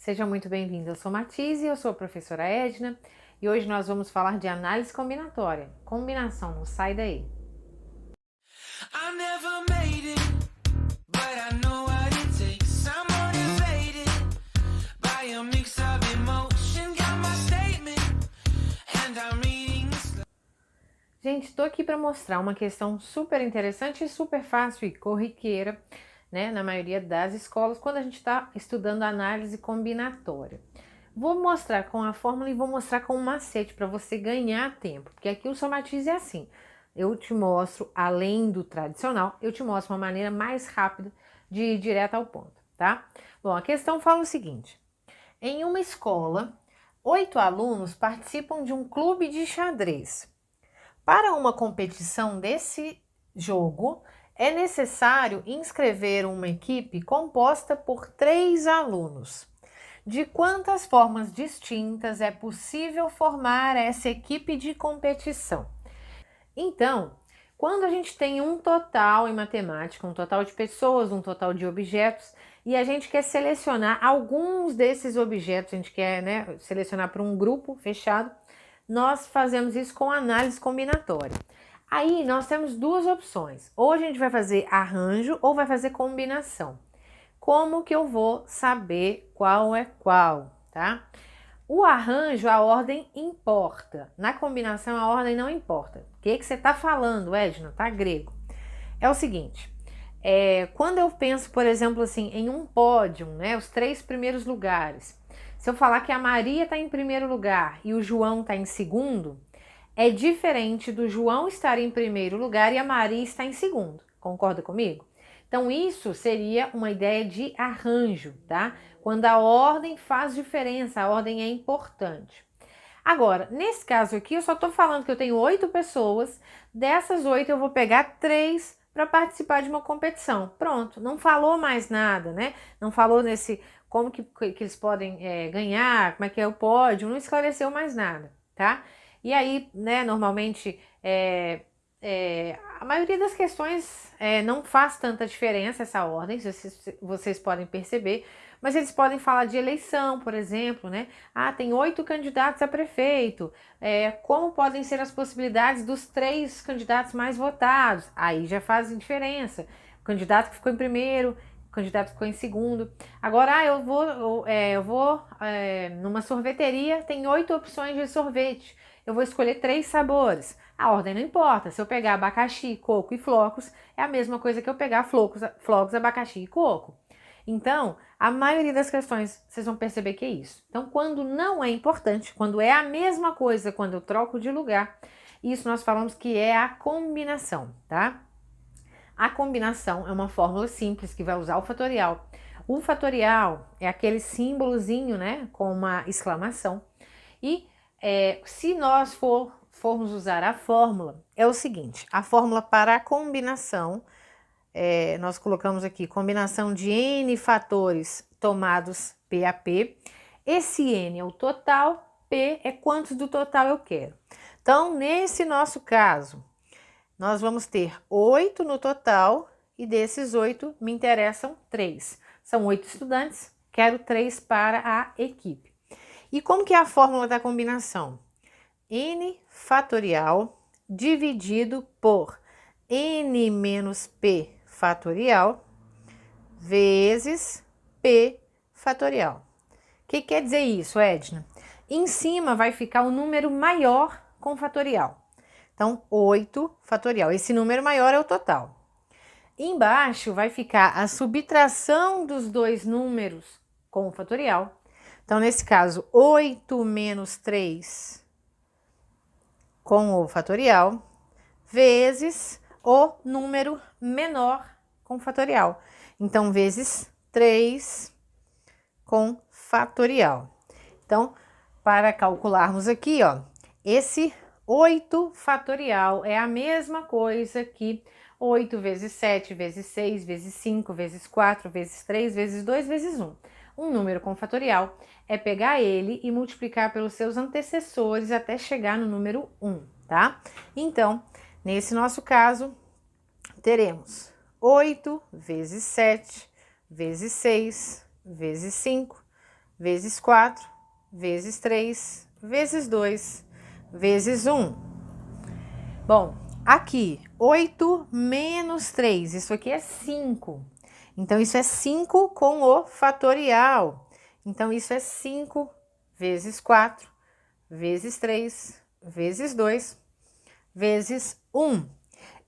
Seja muito bem-vindo, eu sou Matise, eu sou a professora Edna e hoje nós vamos falar de análise combinatória. Combinação, não sai daí. Gente, estou aqui para mostrar uma questão super interessante e super fácil e corriqueira, né, na maioria das escolas, quando a gente está estudando análise combinatória. Vou mostrar com a fórmula e vou mostrar com um macete para você ganhar tempo, porque aqui o Somatize é assim, eu te mostro, além do tradicional, eu te mostro uma maneira mais rápida de ir direto ao ponto, tá? Bom, a questão fala o seguinte, em uma escola, 8 alunos participam de um clube de xadrez. Para uma competição desse jogo, é necessário inscrever uma equipe composta por 3 alunos. De quantas formas distintas é possível formar essa equipe de competição? Então, quando a gente tem um total em matemática, um total de pessoas, um total de objetos, e a gente quer selecionar alguns desses objetos, a gente quer, né, selecionar para um grupo fechado, nós fazemos isso com análise combinatória. Aí nós temos duas opções, ou a gente vai fazer arranjo ou vai fazer combinação. Como que eu vou saber qual é qual, tá? O arranjo, a ordem importa. Na combinação, a ordem não importa. O que você está falando, Edna? Tá grego. É o seguinte, quando eu penso, por exemplo, assim, em um pódio, né, os 3 primeiros lugares, se eu falar que a Maria está em primeiro lugar e o João está em segundo, é diferente do João estar em primeiro lugar e a Maria está em segundo. Concorda comigo? Então, isso seria uma ideia de arranjo, tá? Quando a ordem faz diferença, a ordem é importante. Agora, nesse caso aqui, eu só estou falando que eu tenho 8 pessoas, dessas 8 eu vou pegar 3 para participar de uma competição. Pronto, não falou mais nada, né? Não falou nesse como que eles podem ganhar, como é que é o pódio, não esclareceu mais nada, tá? E aí, né, normalmente, a maioria das questões não faz tanta diferença essa ordem, vocês podem perceber, mas eles podem falar de eleição, por exemplo, né? Ah, tem 8 candidatos a prefeito, como podem ser as possibilidades dos 3 candidatos mais votados? Aí já fazem diferença. O candidato que ficou em primeiro, o candidato que ficou em segundo. Agora, eu vou numa sorveteria, tem 8 opções de sorvete. Eu vou escolher 3 sabores. A ordem não importa. Se eu pegar abacaxi, coco e flocos, é a mesma coisa que eu pegar flocos, abacaxi e coco. Então, a maioria das questões, vocês vão perceber que é isso. Então, quando não é importante, quando é a mesma coisa, quando eu troco de lugar, isso nós falamos que é a combinação, tá? A combinação é uma fórmula simples que vai usar o fatorial. O fatorial é aquele símbolozinho, né, com uma exclamação. E se nós formos usar a fórmula, é o seguinte, a fórmula para a combinação, nós colocamos aqui combinação de N fatores tomados P a P. Esse N é o total, P é quantos do total eu quero. Então, nesse nosso caso, nós vamos ter 8 no total e desses 8 me interessam 3. São 8 estudantes, quero 3 para a equipe. E como que é a fórmula da combinação? N fatorial dividido por N menos P fatorial vezes P fatorial. O que quer dizer isso, Edna? Em cima vai ficar o número maior com fatorial. Então, 8 fatorial. Esse número maior é o total. Embaixo vai ficar a subtração dos dois números com o fatorial. Então, nesse caso, 8 menos 3 com o fatorial, vezes o número menor com fatorial. Então, vezes 3 com fatorial. Então, para calcularmos aqui, ó, esse 8 fatorial é a mesma coisa que 8 vezes 7, vezes 6, vezes 5, vezes 4, vezes 3, vezes 2, vezes 1. Um número com fatorial é pegar ele e multiplicar pelos seus antecessores até chegar no número 1, tá? Então, nesse nosso caso, teremos 8 vezes 7, vezes 6, vezes 5, vezes 4, vezes 3, vezes 2, vezes 1. Bom, aqui, 8 menos 3, isso aqui é 5. Então, isso é 5 com o fatorial. Então, isso é 5 vezes 4, vezes 3, vezes 2, vezes 1.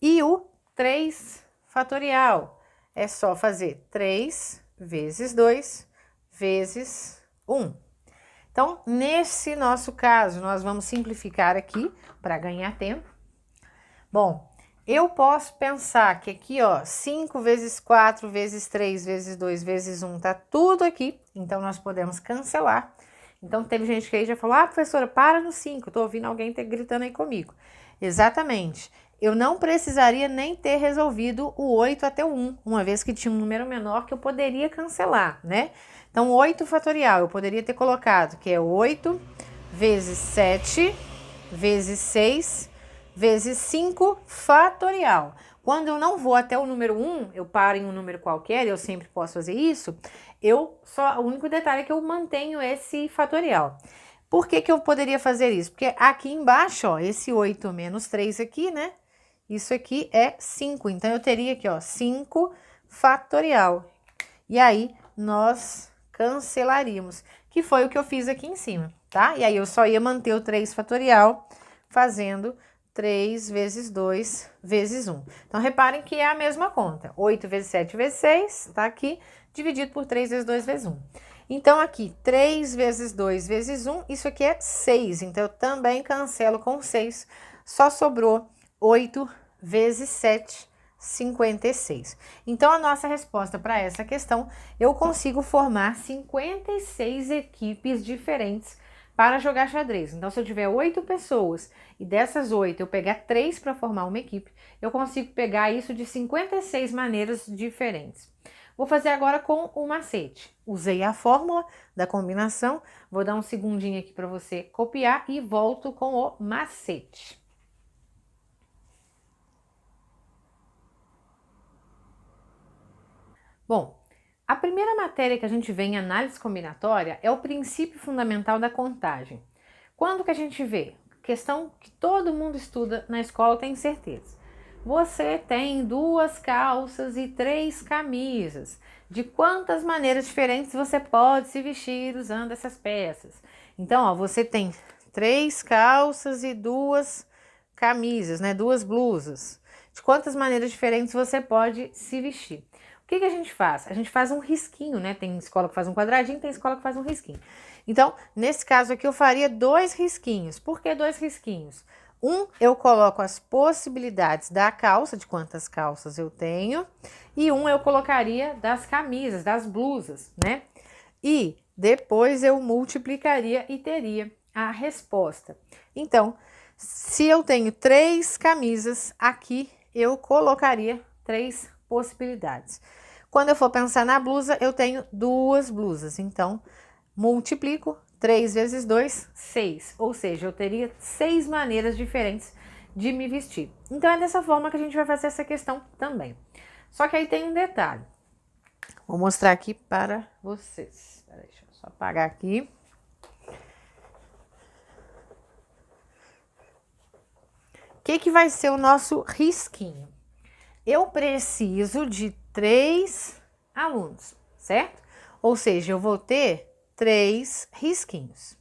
E o 3 fatorial é só fazer 3 vezes 2 vezes 1. Então, nesse nosso caso, nós vamos simplificar aqui para ganhar tempo. Bom, eu posso pensar que aqui, ó, 5 vezes 4 vezes 3 vezes 2 vezes 1 tá tudo aqui. Então, nós podemos cancelar. Então, teve gente que aí já falou, professora, para no 5, tô ouvindo alguém gritando aí comigo. Exatamente. Eu não precisaria nem ter resolvido o 8 até o 1, uma vez que tinha um número menor que eu poderia cancelar, né? Então, 8 fatorial, eu poderia ter colocado, que é 8 vezes 7 vezes 6 vezes 5 fatorial. Quando eu não vou até o número 1, eu paro em um número qualquer, eu sempre posso fazer isso, o único detalhe é que eu mantenho esse fatorial. Por que eu poderia fazer isso? Porque aqui embaixo, ó, esse 8 menos 3 aqui, né? Isso aqui é 5, então eu teria aqui, ó, 5 fatorial. E aí, nós cancelaríamos, que foi o que eu fiz aqui em cima, tá? E aí, eu só ia manter o 3 fatorial fazendo 3 vezes 2 vezes 1. Então, reparem que é a mesma conta. 8 vezes 7 vezes 6, tá aqui, dividido por 3 vezes 2 vezes 1. Então, aqui, 3 vezes 2 vezes 1, isso aqui é 6. Então, eu também cancelo com 6. Só sobrou 8 vezes 7, 56. Então, a nossa resposta para essa questão, eu consigo formar 56 equipes diferentes para jogar xadrez. Então, se eu tiver 8 pessoas e dessas 8 eu pegar 3 para formar uma equipe, eu consigo pegar isso de 56 maneiras diferentes. Vou fazer agora com o macete. Usei a fórmula da combinação, vou dar um segundinho aqui para você copiar e volto com o macete. Bom, a primeira matéria que a gente vê em análise combinatória é o princípio fundamental da contagem. Quando que a gente vê? Questão que todo mundo estuda na escola, tem certeza. Você tem 2 calças e 3 camisas. De quantas maneiras diferentes você pode se vestir usando essas peças? Então, ó, você tem 3 calças e 2 camisas, né? 2 blusas. De quantas maneiras diferentes você pode se vestir? O que a gente faz? A gente faz um risquinho, né? Tem escola que faz um quadradinho, tem escola que faz um risquinho. Então, nesse caso aqui, eu faria 2 risquinhos. Por que 2 risquinhos? Eu coloco as possibilidades da calça, de quantas calças eu tenho, e eu colocaria das camisas, das blusas, né? E depois eu multiplicaria e teria a resposta. Então, se eu tenho 3 camisas, aqui eu colocaria 3 possibilidades. Quando eu for pensar na blusa, eu tenho 2 blusas, então multiplico 3 vezes 2, 6. Ou seja, eu teria 6 maneiras diferentes de me vestir. Então, é dessa forma que a gente vai fazer essa questão também. Só que aí tem um detalhe. Vou mostrar aqui para vocês. Deixa eu só apagar aqui. O que vai ser o nosso risquinho? Eu preciso de 3 alunos, certo? Ou seja, eu vou ter 3 risquinhos.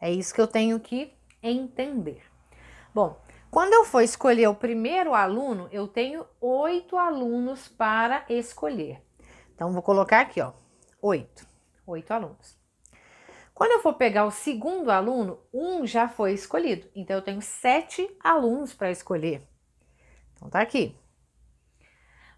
É isso que eu tenho que entender. Bom, quando eu for escolher o primeiro aluno, eu tenho 8 alunos para escolher. Então, vou colocar aqui, ó, 8 alunos. Quando eu for pegar o segundo aluno, já foi escolhido. Então, eu tenho 7 alunos para escolher. Então, tá aqui.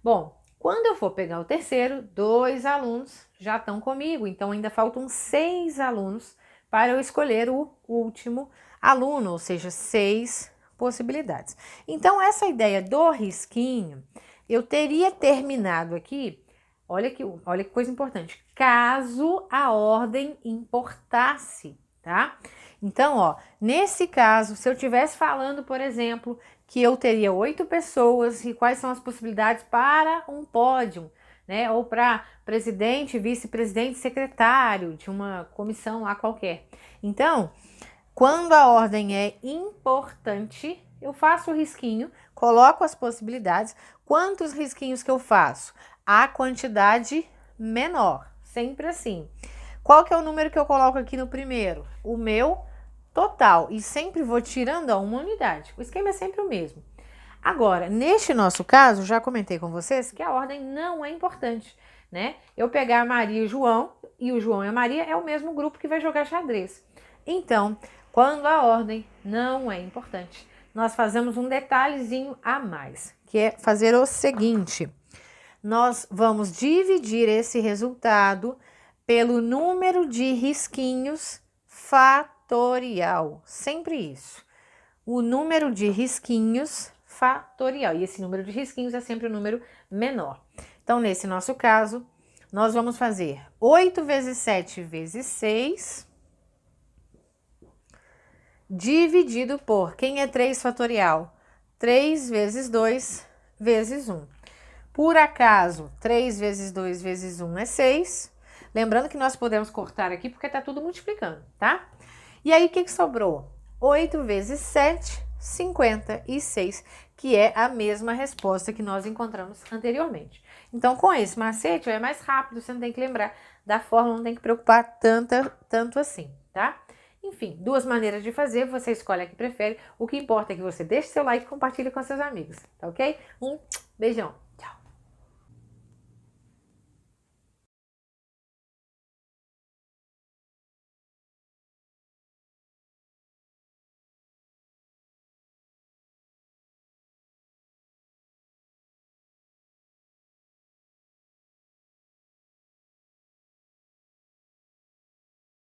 Bom, quando eu for pegar o terceiro, 2 alunos já estão comigo, então ainda faltam 6 alunos para eu escolher o último aluno, ou seja, 6 possibilidades. Então, essa ideia do risquinho, eu teria terminado aqui, olha que coisa importante, caso a ordem importasse, tá? Então, ó, nesse caso, se eu estivesse falando, por exemplo, que eu teria 8 pessoas e quais são as possibilidades para um pódio, né? Ou para presidente, vice-presidente, secretário de uma comissão lá qualquer. Então, quando a ordem é importante, eu faço o risquinho, coloco as possibilidades. Quantos risquinhos que eu faço? A quantidade menor, sempre assim. Qual que é o número que eu coloco aqui no primeiro? O meu total, e sempre vou tirando a uma unidade. O esquema é sempre o mesmo. Agora, neste nosso caso, já comentei com vocês que a ordem não é importante, né? Eu pegar a Maria e o João e a Maria é o mesmo grupo que vai jogar xadrez. Então, quando a ordem não é importante, nós fazemos um detalhezinho a mais, que é fazer o seguinte: nós vamos dividir esse resultado pelo número de risquinhos fatorial. Sempre isso. O número de risquinhos fatorial. E esse número de risquinhos é sempre o número menor. Então, nesse nosso caso, nós vamos fazer 8 vezes 7 vezes 6, dividido por, quem é 3 fatorial? 3 vezes 2 vezes 1. Por acaso, 3 vezes 2 vezes 1 é 6. Lembrando que nós podemos cortar aqui porque está tudo multiplicando, tá? E aí, o que sobrou? 8 vezes 7, 56, que é a mesma resposta que nós encontramos anteriormente. Então, com esse macete, é mais rápido, você não tem que lembrar da fórmula, não tem que preocupar tanto assim, tá? Enfim, duas maneiras de fazer, você escolhe a que prefere. O que importa é que você deixe seu like e compartilhe com seus amigos, tá ok? Um beijão!